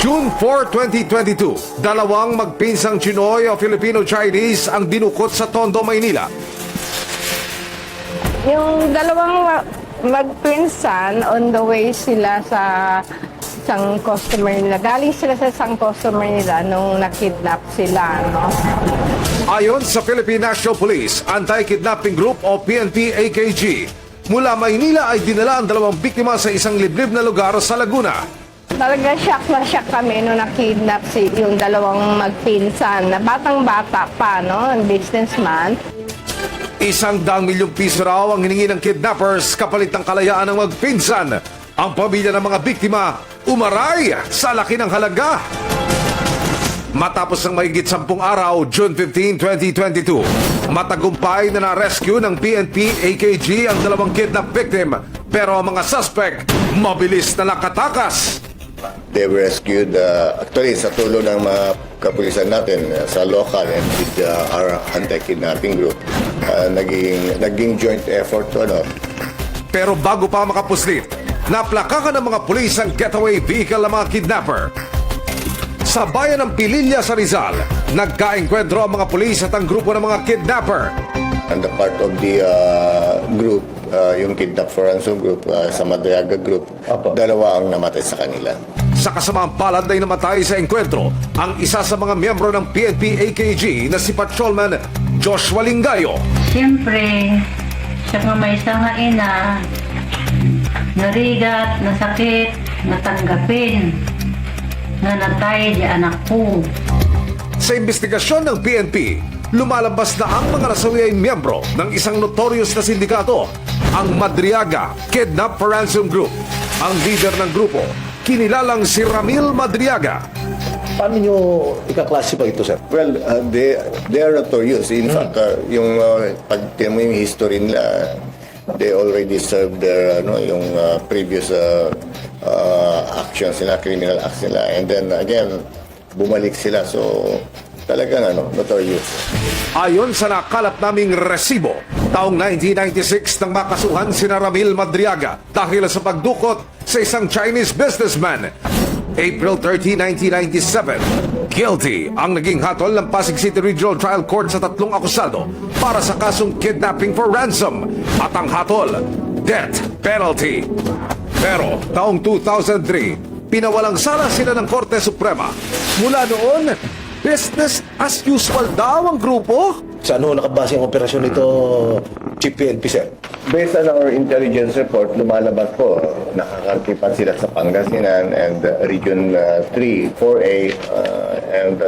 June 4, 2022, dalawang magpinsang Chinoy o Filipino-Chinese ang dinukot sa Tondo, Maynila. Yung dalawang magpinsan, on the way sila sa isang customer nila. Galing sila sa isang customer nila nung nakidnap sila, no? Ayon sa Philippine National Police Anti-Kidnapping Group o PNP-AKG, mula Maynila ay dinala ang dalawang biktima sa isang liblib na lugar sa Laguna. Talaga shock na shock kami nung nakidnap yung dalawang magpinsan na batang-bata pa, no? Ang businessman. 100 milyong piso raw ang hiningi ng kidnappers kapalit ng kalayaan ng magpinsan. Ang pamilya ng mga biktima umaray sa laki ng halaga. Matapos ng mahigit 10 araw, June 15, 2022, matagumpay na na-rescue ng PNP-AKG ang dalawang kidnap victim, pero ang mga suspect mabilis na nakatakas. They were rescued actually sa tulong ng mga kapulisan natin sa local and with our anti-kidnapping group. Naging joint effort to, ano. Pero bago pa makapuslit, naplakakan ng mga pulis ang getaway vehicle ng mga kidnapper. Sa bayan ng Pililla sa Rizal, nagkaengkwentro ang mga pulis at ang grupo ng mga kidnapper. And the part of the group, yung Kidnap for Ransom group, sa Madriaga group, dalawa ang namatay sa kanila. Sa kasamaang palad ay namatay sa engkwentro ang isa sa mga miyembro ng PNP-AKG na si Patrolman Joshua Lingayo. Siyempre, siya nga may isang ina, narigat, nasakit, natanggapin, na natay di anak ko. Sa investigasyon ng PNP, lumalabas na ang mga nasawi ay miyembro ng isang notorious na sindikato, ang Madriaga Kidnap for Ransom Group. Ang leader ng grupo, kinilalang si Ramil Madriaga. Paano nyo ika-classify ito, sir? Well, they are notorious. In fact, pag tinan mo yung history nila, they already served their yung previous actions nila, criminal acts nila. And then again, bumalik sila. So, talagang notorious. Ayon sa nakalap naming resibo, taong 1996 nang makasuhan si Ramil Madriaga dahil sa pagdukot sa isang Chinese businessman. April 30, 1997, guilty ang naging hatol ng Pasig City Regional Trial Court sa 3 akusado para sa kasong kidnapping for ransom at ang hatol, death penalty. Pero taong 2003, pinawalang sala sila ng Korte Suprema. Mula noon, business as usual daw ang grupo. Sa ano nakabase ang operasyon nito, Chief PNP, sir? Based on our intelligence report, lumalabas po, nakakarkipan sila sa Pangasinan and Region 3, 4A, and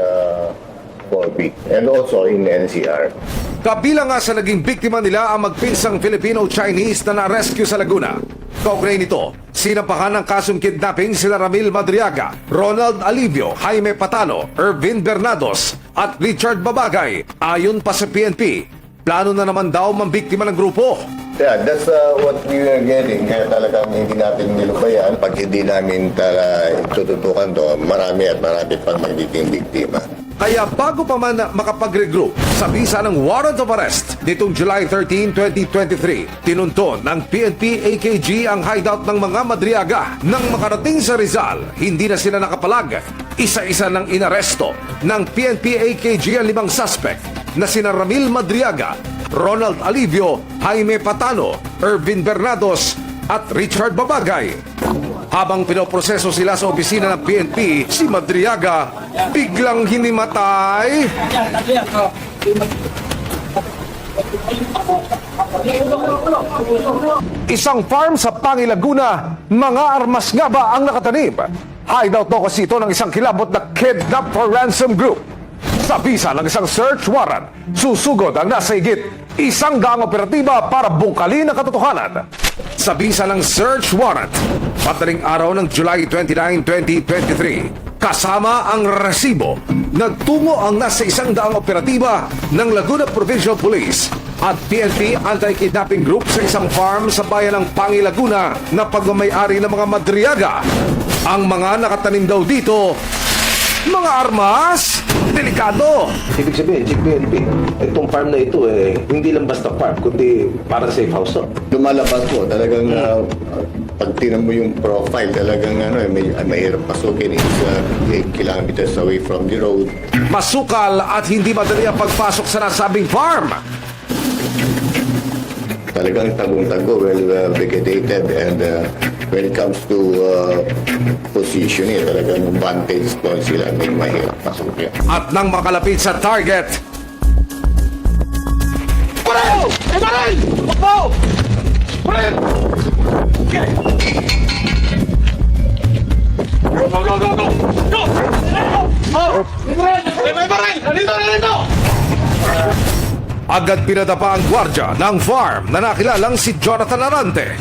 4B, and also in NCR. Kabilang nga sa naging biktima nila ang magpinsang Filipino-Chinese na na-rescue sa Laguna. Kaugnay nito, sinampahan ng kasong kidnapping sila Ramil Madriaga, Ronald Alivio, Jaime Patano, Ervin Bernados at Richard Babagay. Ayon pa sa PNP, plano na naman daw mambiktima ng grupo. Yeah, that's what we are getting. Kaya talagang hindi natin nilubayan. Pag hindi namin tututukan to, marami at marami pang magiging biktima. Kaya bago pa man makapag-regroup sa bisa ng warrant of arrest nitong July 13, 2023, tinunton ng PNP-AKG ang hideout ng mga Madriaga. Nang makarating sa Rizal, hindi na sila nakapalag. Isa-isa ng inaresto ng PNP-AKG ang 5 suspect na sina Ramil Madriaga, Ronald Alivio, Jaime Patano, Ervin Bernados at Richard Babagay. Habang pinoproseso sila sa opisina ng PNP, si Madriaga biglang hinimatay. Isang farm sa Pangilaguna, mga armas nga ba ang nakatanim? Hideout daw kasi ito ng isang kilabot na Kidnap for Ransom Group. Sa bisa ng isang search warrant, susugod ang nasa higit 100 operatiba para bungkalin ang katotohanan. Sa bisa ng search warrant, madaling araw ng July 29, 2023, kasama ang resibo, nagtungo ang nasa 100 operatiba ng Laguna Provincial Police at PNP Anti-Kidnapping Group sa isang farm sa bayan ng Pangilaguna na pagmamayari ng mga Madriaga. Ang mga nakatanim daw dito, Mga armas, delikado. Ibig sabihin, Chief PNP, itong farm na ito, hindi lang basta farm, kundi para safe house to. Lumalabas po, talagang pag tinan mo yung profile, talagang mahirap pasukin. It's 8 kilometers away from the road. Masukal at hindi madali ang pagpasok sa nasabing farm. Talagang tagong-tago, well vegetated, and when it comes to positioning, talagang vantage point sila, may mahirap pasukin. At nang makalapit sa target, agad pinadapa ang gwardya ng farm na nakilalang si Jonathan Arante.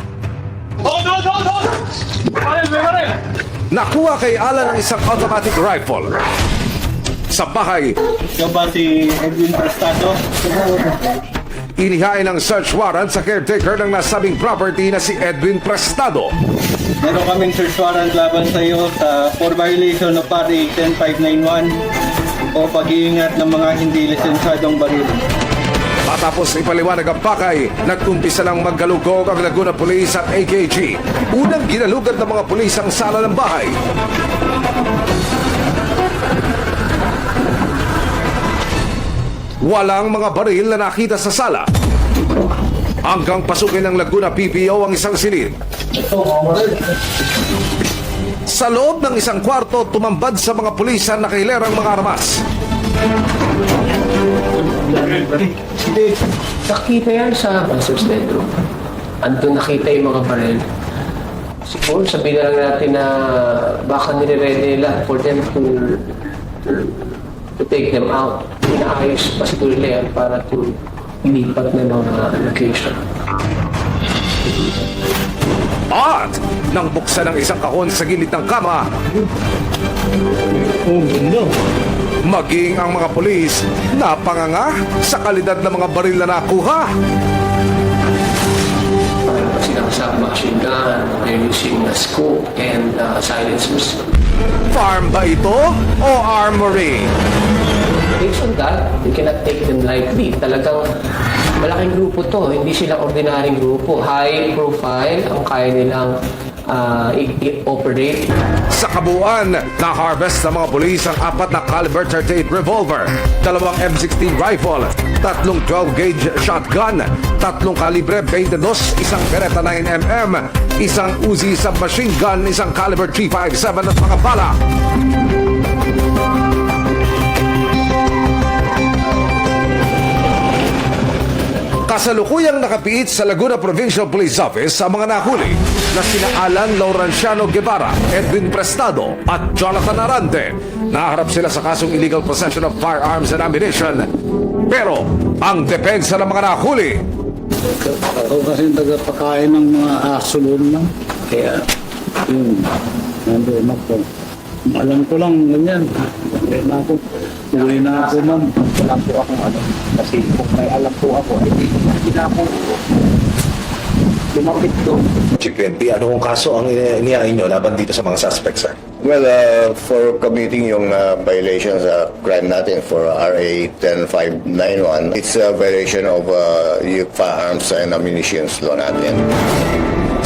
Nakuha kay Alan ang isang automatic rifle. Sa bahay, Ikaw ba si Edwin Prestado? inihain ang search warrant sa caretaker ng nasabing property na si Edwin Prestado. Meron kaming search warrant laban sa iyo for violation of RA 10591 o pag-iingat ng mga hindi lisensyadong baril. Matapos ipaliwanag ang pakay, nagkumpisa lang maggalugog ang Laguna Police at AKG. Unang ginalugad ng mga pulis ang sala ng bahay. Walang mga baril na nakita sa sala. Hanggang pasukin ng Laguna PPO ang isang silid. Sa loob ng isang kwarto, tumambad sa mga pulis ang nakahilerang mga armas. Hindi, nakita yan sa master's bedroom. Andun nakita yung mga baril. Siguro sabihin na lang natin na baka nire-ready nila for them to take them out. Inaayos pa siguro nila yan para to lipat na mga location. At nang buksan ang isang kahon sa gilid ng kama, maging ang mga pulis napanganga sa kalidad ng mga baril na nakuha. Meron pa silang submachine gun, they're using a scope and silencers. Farm ba ito o armory? Based on that, we cannot take them lightly. Talagang malaking grupo to, hindi sila ordinaryong grupo. High profile ang kaya nilang i-operate. Sa kabuuan, na-harvest ng mga pulis ang 4 na caliber 38 revolver, 2 M16 rifle, 3 12-gauge shotgun, 3 kalibre 22, 1 Beretta 9mm, 1 Uzi submachine gun, 1 caliber 357 at mga bala. Kasalukuyang nakapiit sa Laguna Provincial Police Office ang mga nahuli na sina Alan Lauranciano Guevara, Edwin Prestado at Jonathan Arante. Naharap sila sa kasong illegal possession of firearms and ammunition. Pero ang depensa ng mga nahuli, Ako kasi tagapakain ng mga aso doon lang. Kaya, yun, nandun ako. Alam ko lang, ganyan. Kaya na ako. Uwi na ako, ma'am. Wala po akong ano. Kasi kung may alam po ako, hindi na ako lumapit doon. Chief PNP, ano kung kaso ang inihain nyo laban dito sa mga suspects, sir? Well, for committing yung violation sa crime natin for RA 10591, it's a violation of yung firearms and ammunition law natin.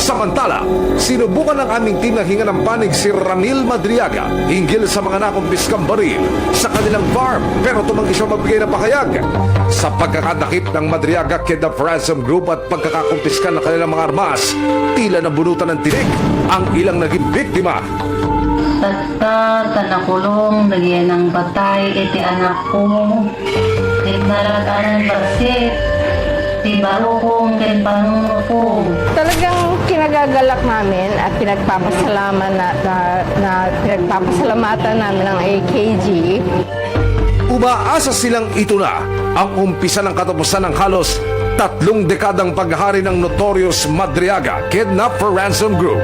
samantala, sinubukan ng aming team na hinga ng panig si Ramil Madriaga hinggil sa mga nakumpiskang baril sa kanilang farm, pero tumanggi siya magbigay ng pahayag. Sa pagkakadakip ng Madriaga Kidnap Ransom Group at pagkakakumpiska ng kanilang mga armas, tila nabunutan ng tinik ang ilang naging biktima. Basta tanakulong, lagyan ng batay, iti anak ko. Nagmaraganan kasi, di baro kong kinpanong ko. Talagang kinagagalak namin at pinagpapasalamatan namin ng AKG. Umaasa silang ito na ang umpisa ng katapusan ng halos 3 dekadang paghahari ng Notorious Madriaga Kidnap for Ransom Group.